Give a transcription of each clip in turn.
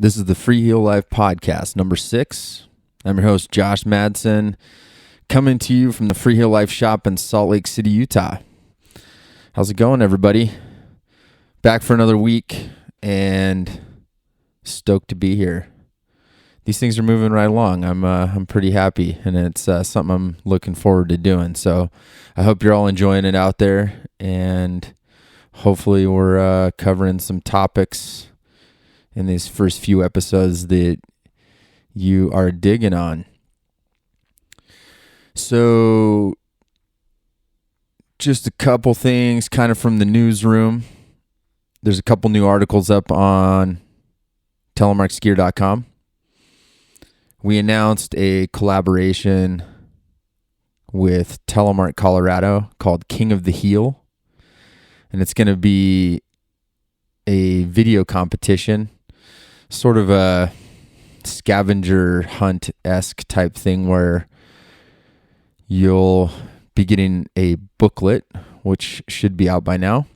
This is the Freeheel Life Podcast, number 6. I'm your host, Josh Madsen, coming to you from the Freeheel Life shop in Salt Lake City, Utah. How's it going, everybody? Back for another week, and stoked to be here. These things are moving right along. I'm pretty happy, and it's something I'm looking forward to doing. So I hope you're all enjoying it out there, and hopefully we're covering some topics in these first few episodes that you are digging on. So just a couple things kind of from the newsroom. There's a couple new articles up on telemarkers.com. We announced a collaboration with Telemark Colorado called King of the Heel. And it's going to be a video competition, sort of a scavenger hunt-esque type thing where you'll be getting a booklet, which should be out by now.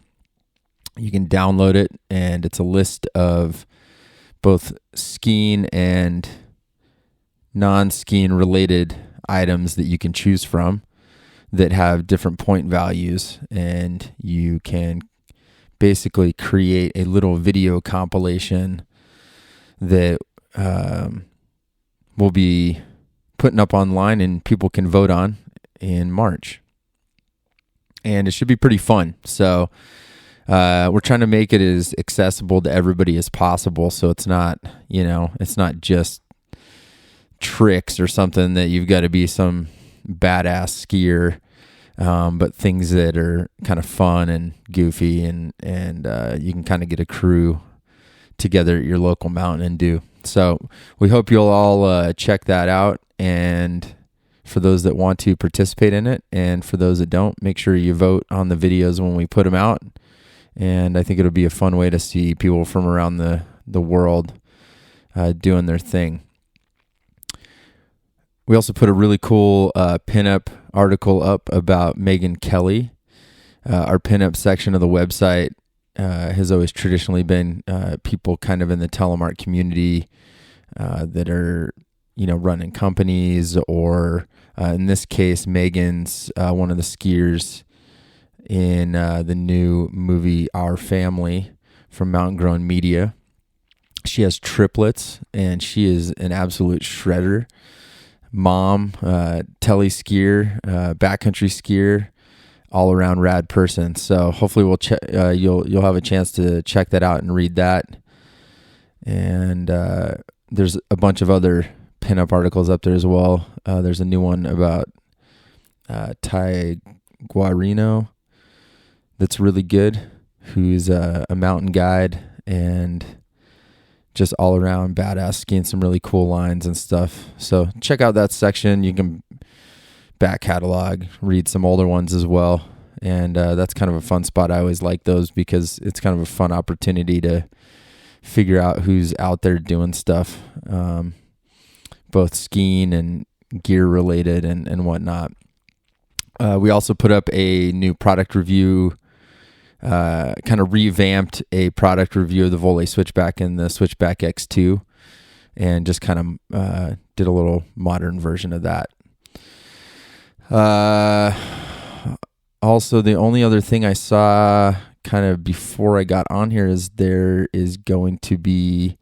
You can download it, and it's a list of both skiing and non-skiing related items that you can choose from that have different point values, and you can basically create a little video compilation that we'll be putting up online and people can vote on in March. And it should be pretty fun. So we're trying to make it as accessible to everybody as possible. So it's not, it's not just tricks or something that you've got to be some badass skier, but things that are kind of fun and goofy, and you can kind of get a crew together at your local mountain and do. So we hope you'll all check that out, and for those that want to participate in it, and for those that don't, make sure you vote on the videos when we put them out. And I think it'll be a fun way to see people from around the world doing their thing. We also put a really cool pinup article up about Megan Kelly. Our pinup section of the website has always traditionally been people kind of in the telemark community that are, running companies, or in this case, Megan's one of the skiers in the new movie Our Family from Mountain Grown Media. She has triplets, and she is an absolute shredder. Mom, tele skier, backcountry skier, all around rad person. So hopefully you'll have a chance to check that out and read that. And there's a bunch of other pinup articles up there as well. There's a new one about Ty Guarino that's really good, who's a mountain guide and just all around badass, skiing some really cool lines and stuff. So check out that section. You can back catalog, read some older ones as well. And that's kind of a fun spot. I always like those because it's kind of a fun opportunity to figure out who's out there doing stuff, both skiing and gear related and whatnot. We also put up a new product review, kind of revamped a product review of the Volley Switchback and the Switchback X2, and just kind of did a little modern version of that. Also, the only other thing I saw kind of before I got on here is there is going to be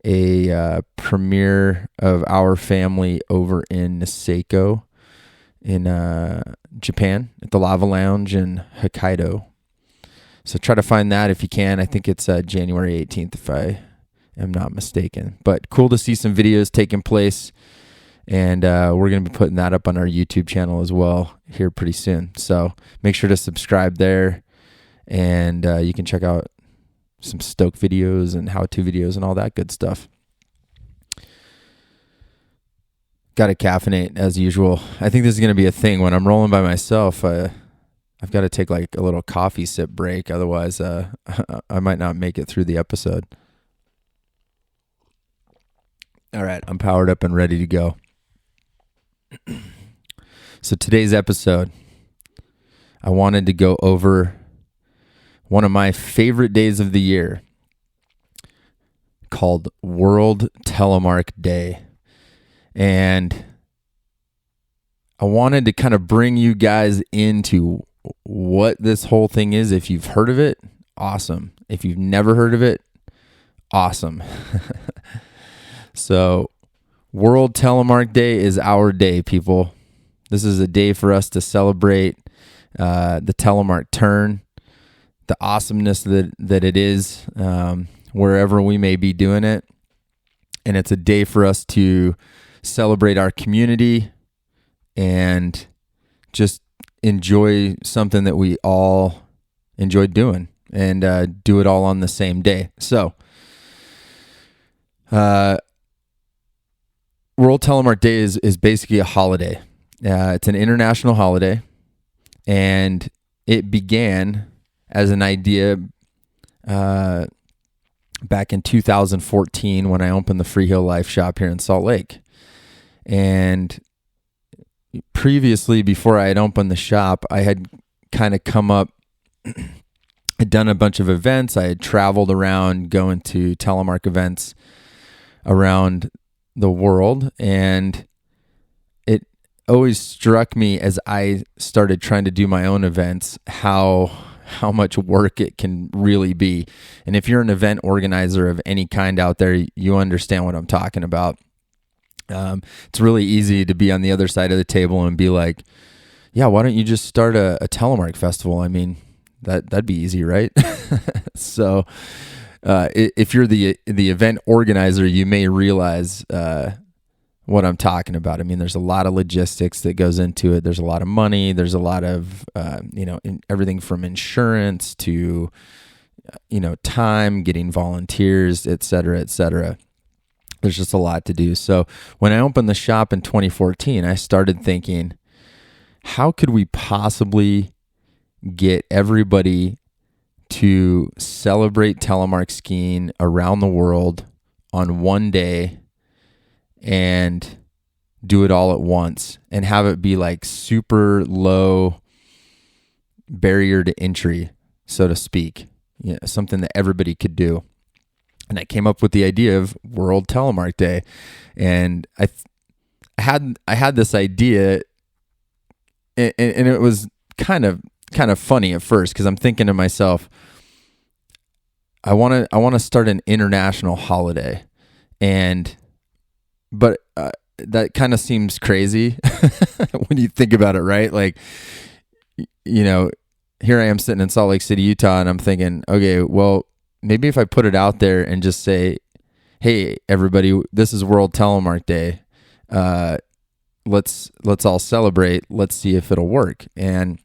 a premiere of Our Family over in Niseko in Japan at the Lava Lounge in Hokkaido. So try to find that if you can. I think it's January 18th, if I am not mistaken. But cool to see some videos taking place. And we're going to be putting that up on our YouTube channel as well here pretty soon. So make sure to subscribe there. And you can check out some stoke videos and how-to videos and all that good stuff. Got to caffeinate as usual. I think this is going to be a thing. When I'm rolling by myself, I've got to take like a little coffee sip break. Otherwise, I might not make it through the episode. All right, I'm powered up and ready to go. So today's episode, I wanted to go over one of my favorite days of the year, called World Telemark Day. And I wanted to kind of bring you guys into what this whole thing is. If you've heard of it, awesome. If you've never heard of it, awesome. So World Telemark Day is our day, people. This is a day for us to celebrate the telemark turn, the awesomeness that it is, wherever we may be doing it. And it's a day for us to celebrate our community and just enjoy something that we all enjoy doing, and do it all on the same day. So, World Telemark Day is basically a holiday. It's an international holiday, and it began as an idea back in 2014 when I opened the Freeheel Life Shop here in Salt Lake. And previously, before I had opened the shop, I had kind of come up, I'd done a bunch of events. I had traveled around going to telemark events around the world, and it always struck me as I started trying to do my own events how much work it can really be. And if you're an event organizer of any kind out there, you understand what I'm talking about. It's really easy to be on the other side of the table and be like, yeah, why don't you just start a telemark festival? I mean, that'd be easy, right? So if you're the event organizer, you may realize what I'm talking about. I mean, there's a lot of logistics that goes into it. There's a lot of money. There's a lot of, everything from insurance to, time, getting volunteers, et cetera, et cetera. There's just a lot to do. So when I opened the shop in 2014, I started thinking, how could we possibly get everybody to celebrate telemark skiing around the world on one day and do it all at once and have it be like super low barrier to entry, so to speak, something that everybody could do. And I came up with the idea of World Telemark Day, and I had this idea, and it was kind of funny at first because I'm thinking to myself, I want to start an international holiday, but that kind of seems crazy when you think about it, right? Like, here I am sitting in Salt Lake City, Utah, and I'm thinking, okay, well, maybe if I put it out there and just say, hey, everybody, this is World Telemark Day. Let's all celebrate. Let's see if it'll work. And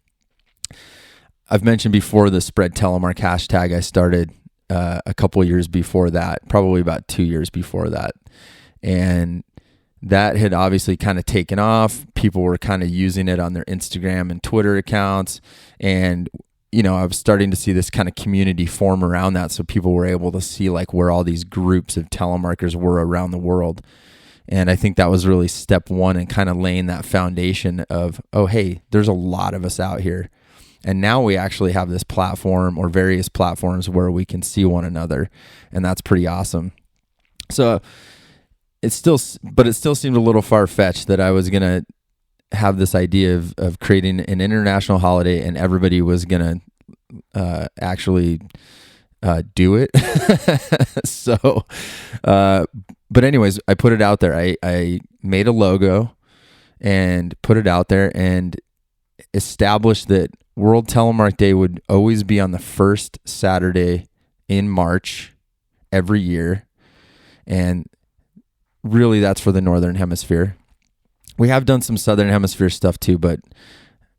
I've mentioned before the spread telemark hashtag I started a couple years before that, probably about 2 years before that. And that had obviously kind of taken off. People were kind of using it on their Instagram and Twitter accounts. And I was starting to see this kind of community form around that. So people were able to see like where all these groups of telemarketers were around the world. And I think that was really step one in kind of laying that foundation of, oh, hey, there's a lot of us out here. And now we actually have this platform or various platforms where we can see one another. And that's pretty awesome. So it still seemed a little far-fetched that I was going to have this idea of creating an international holiday and everybody was going to actually do it. So, but anyways, I put it out there. I made a logo and put it out there and established that World Telemark Day would always be on the first Saturday in March every year. And really that's for the Northern Hemisphere. We have done some Southern Hemisphere stuff too, but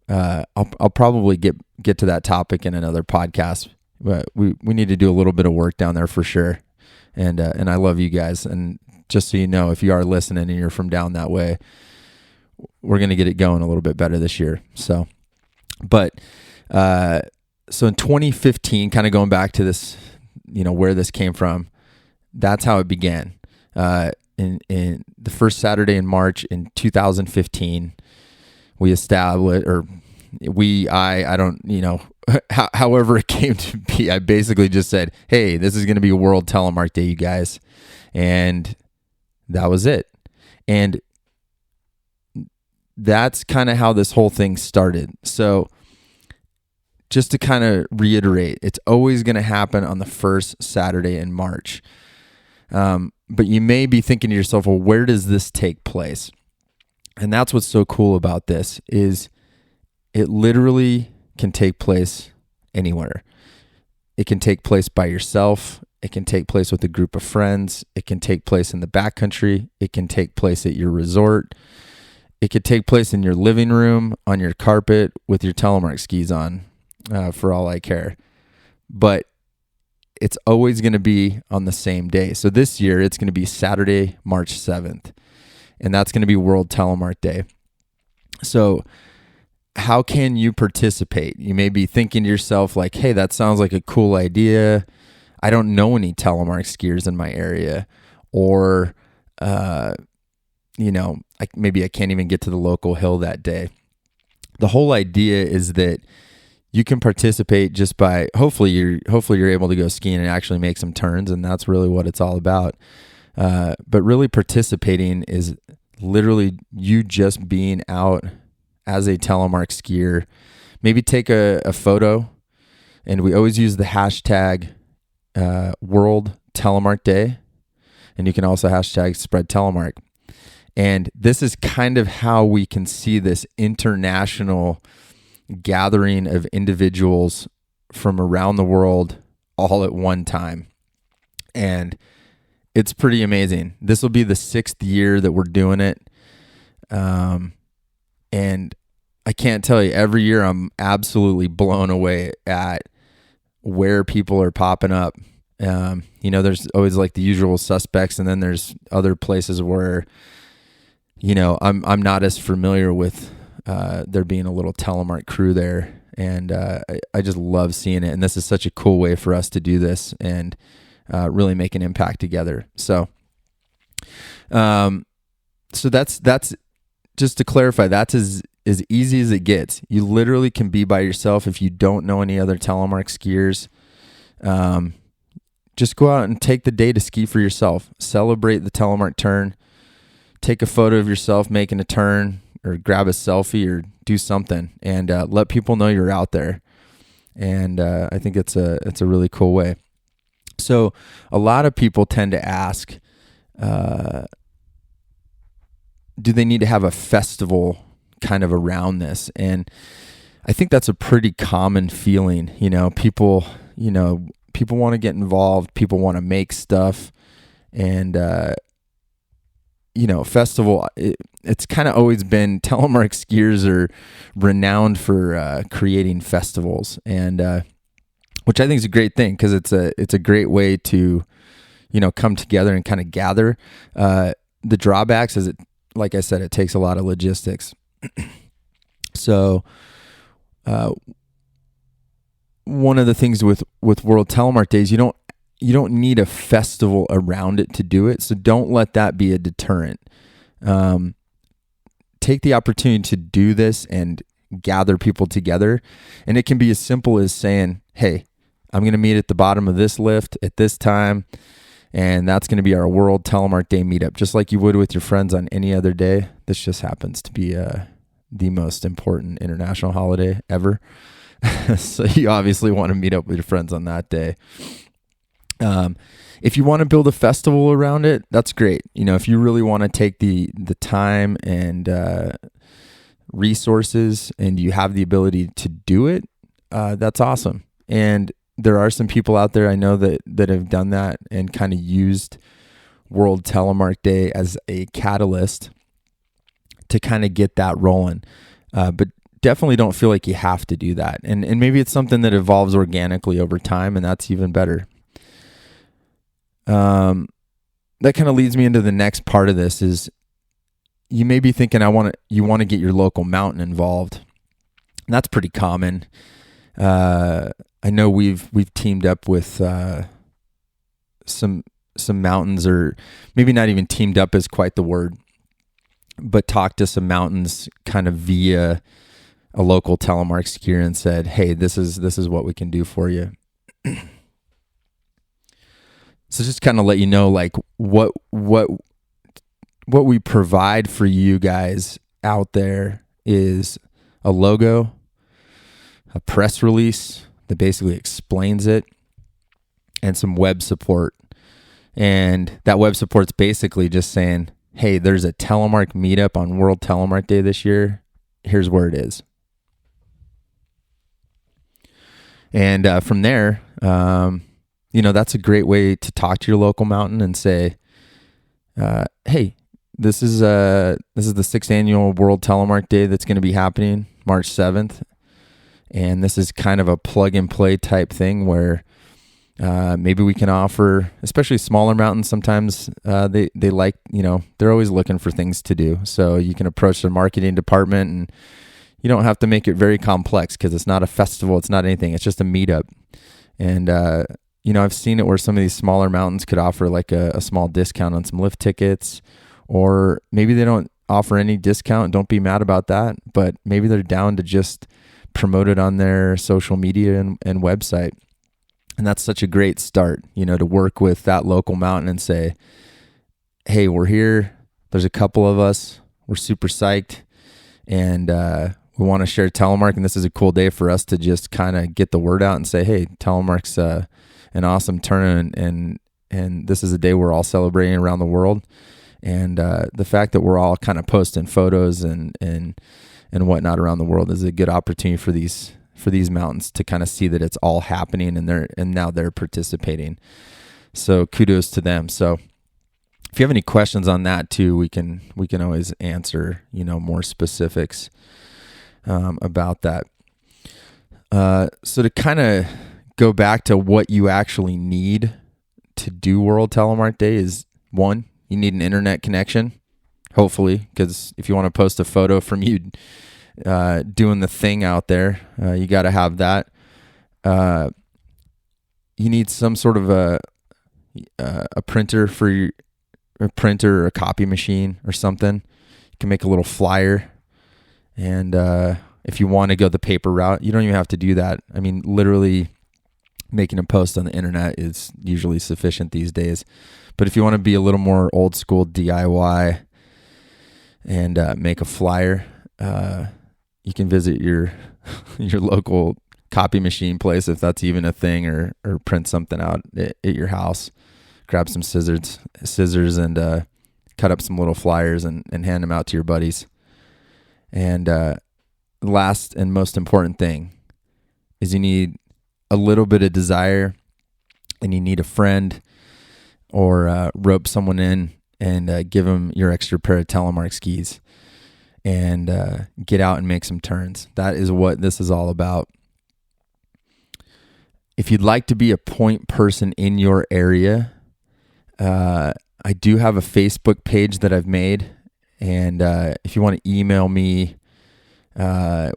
I'll probably get to that topic in another podcast. But we need to do a little bit of work down there for sure. And I love you guys. And just so you know, if you are listening and you're from down that way, we're going to get it going a little bit better this year. So in 2015, kind of going back to this, where this came from, that's how it began. In the first Saturday in March in 2015, we established, or I don't, however it came to be, I basically just said, hey, this is going to be World Telemark Day, you guys. And that was it. And that's kind of how this whole thing started. So just to kind of reiterate, it's always going to happen on the first Saturday in March. But you may be thinking to yourself, well, where does this take place? And that's what's so cool about this is it literally can take place anywhere. It can take place by yourself. It can take place with a group of friends. It can take place in the backcountry. It can take place at your resort. It could take place in your living room, on your carpet, with your telemark skis on, for all I care. But it's always going to be on the same day. So this year, it's going to be Saturday, March 7th. And that's going to be World Telemark Day. So how can you participate? You may be thinking to yourself like, hey, that sounds like a cool idea. I don't know any telemark skiers in my area. Or, maybe I can't even get to the local hill that day. The whole idea is that you can participate just by hopefully you're able to go skiing and actually make some turns, and that's really what it's all about. But really participating is literally you just being out as a telemark skier. Maybe take a photo, and we always use the hashtag World Telemark Day, and you can also hashtag spread telemark. And this is kind of how we can see this international gathering of individuals from around the world all at one time. And it's pretty amazing. This will be the 6th year that we're doing it. And I can't tell you, every year I'm absolutely blown away at where people are popping up. There's always like the usual suspects, and then there's other places where I'm not as familiar with there being a little telemark crew there, and I just love seeing it. And this is such a cool way for us to do this and really make an impact together. So that's just to clarify. That's as easy as it gets. You literally can be by yourself if you don't know any other telemark skiers. Just go out and take the day to ski for yourself. Celebrate the telemark turn. Take a photo of yourself making a turn, or grab a selfie, or do something, and let people know you're out there. And I think it's a really cool way. So a lot of people tend to ask, do they need to have a festival kind of around this? And I think that's a pretty common feeling. People want to get involved. People want to make stuff, and festival, it's kind of always been, telemark skiers are renowned for creating festivals, and which I think is a great thing, because it's a great way to come together and kind of gather. The drawbacks is, like I said, it takes a lot of logistics. So one of the things with World Telemark Days, you don't need a festival around it to do it. So don't let that be a deterrent. Take the opportunity to do this and gather people together. And it can be as simple as saying, hey, I'm going to meet at the bottom of this lift at this time, and that's going to be our World Telemark Day meetup, just like you would with your friends on any other day. This just happens to be the most important international holiday ever. So you obviously want to meet up with your friends on that day. If you want to build a festival around it, that's great. If you really want to take the time and resources, and you have the ability to do it, that's awesome. And there are some people out there I know that have done that and kind of used World Telemark Day as a catalyst to kind of get that rolling. But definitely don't feel like you have to do that. And maybe it's something that evolves organically over time, and that's even better. That kind of leads me into the next part of this. Is you may be thinking you want to get your local mountain involved. And that's pretty common. I know we've teamed up with some mountains, or maybe not even teamed up is quite the word, but talked to some mountains kind of via a local telemark skier and said, hey, this is what we can do for you. So just kind of let you know, like, what we provide for you guys out there is a logo, a press release that basically explains it, and some web support. And that web support's basically just saying, hey, there's a telemark meetup on World Telemark Day this year. Here's where it is. And from there, that's a great way to talk to your local mountain and say, hey, this is the 6th annual World Telemark Day that's going to be happening March 7th. And this is kind of a plug and play type thing where maybe we can offer, especially smaller mountains, sometimes they like, they're always looking for things to do. So you can approach their marketing department, and you don't have to make it very complex because it's not a festival. It's not anything. It's just a meetup. And, I've seen it where some of these smaller mountains could offer like a small discount on some lift tickets, or maybe they don't offer any discount. Don't be mad about that. But maybe they're down to just promote it on their social media and website. And that's such a great start, to work with that local mountain and say, hey, we're here. There's a couple of us. We're super psyched. And we want to share Telemark. And this is a cool day for us to just kind of get the word out and say, hey, Telemark's an awesome tournament. And this is a day we're all celebrating around the world. And the fact that we're all kind of posting photos and whatnot around the world is a good opportunity for these mountains to kind of see that it's all happening, and now they're participating. So kudos to them. So if you have any questions on that too, we can always answer, more specifics about that. So to kind of go back to what you actually need to do World Telemark Day is, one, you need an internet connection, hopefully, because if you want to post a photo from you doing the thing out there, you got to have that. You need some sort of a printer a printer or a copy machine or something. You can make a little flyer, and if you want to go the paper route, you don't even have to do that. I mean, literally making a post on the internet is usually sufficient these days. But if you want to be a little more old school DIY and make a flyer, you can visit your local copy machine place, if that's even a thing, or print something out at your house. Grab some scissors and cut up some little flyers and hand them out to your buddies. And last and most important thing is you need a little bit of desire, and you need a friend or rope someone in and give them your extra pair of telemark skis and get out and make some turns. That is what this is all about. If you'd like to be a point person in your area, I do have a Facebook page that I've made, and if you want to email me,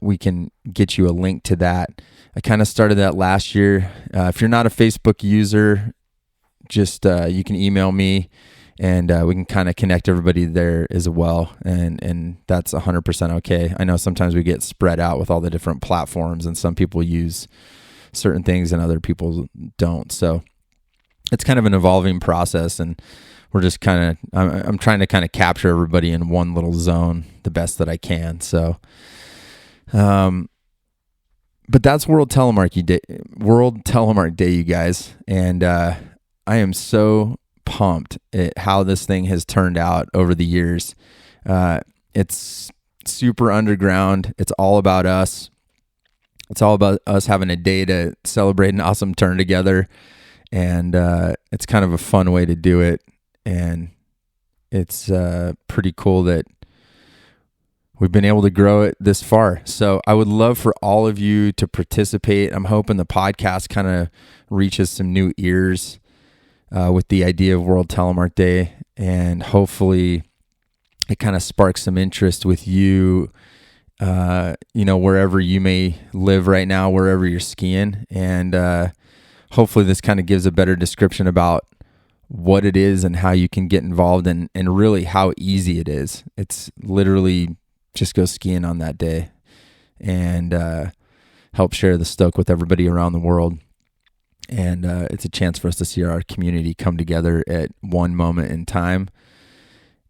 we can get you a link to that. I kind of started that last year. If you're not a Facebook user, just you can email me, and we can kind of connect everybody there as well, and that's 100% okay. I know sometimes we get spread out with all the different platforms, and some people use certain things and other people don't. So it's kind of an evolving process, and we're just I'm trying to kind of capture everybody in one little zone the best that I can. So, but that's World Telemark Day, you guys. And I am so pumped at how this thing has turned out over the years. It's super underground. It's all about us. It's all about us having a day to celebrate an awesome turn together. And it's kind of a fun way to do it. And it's pretty cool that we've been able to grow it this far. So I would love for all of you to participate. I'm hoping the podcast kind of reaches some new ears with the idea of World Telemark Day. And hopefully it kind of sparks some interest with you, wherever you may live right now, wherever you're skiing. And hopefully this kind of gives a better description about what it is and how you can get involved, and really how easy it is. It's literally just go skiing on that day. and help share the stoke with everybody around the world. And it's a chance for us to see our community come together at one moment in time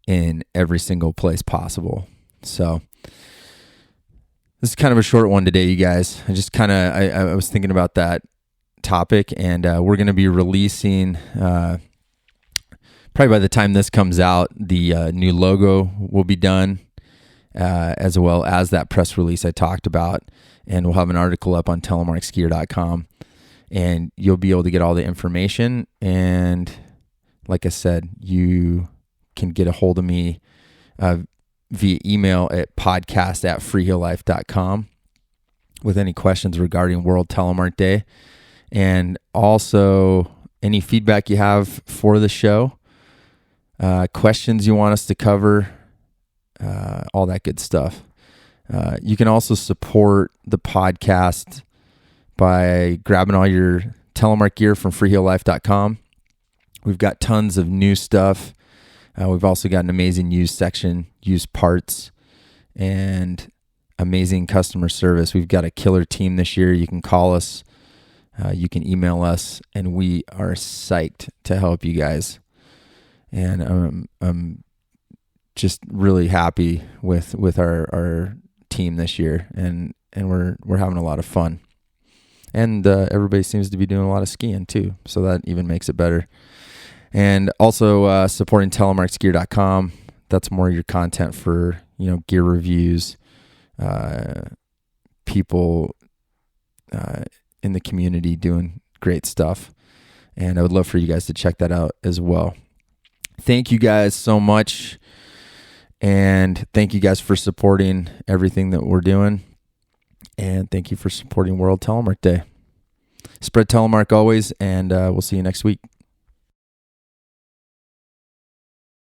in every single place possible. So this is kind of a short one today, you guys. I was thinking about that topic, and we're going to be releasing, probably by the time this comes out, the new logo will be done, as well as that press release I talked about, and we'll have an article up on telemarkskier.com, and you'll be able to get all the information. And like I said, you can get a hold of me via email at podcast@freeheellife.com with any questions regarding World Telemark Day, and also any feedback you have for the show, questions you want us to cover, all that good stuff. You can also support the podcast by grabbing all your telemark gear from freeheellife.com. We've got tons of new stuff. We've also got an amazing used section, used parts, and amazing customer service. We've got a killer team this year. You can call us, you can email us, and we are psyched to help you guys. And I'm just really happy with our team this year, and we're having a lot of fun. And everybody seems to be doing a lot of skiing too, so that even makes it better. And also supporting telemarkskier.com. That's more your content for, gear reviews, people in the community doing great stuff. And I would love for you guys to check that out as well. Thank you guys so much. And thank you guys for supporting everything that we're doing. And thank you for supporting World Telemark Day. Spread telemark always, and we'll see you next week.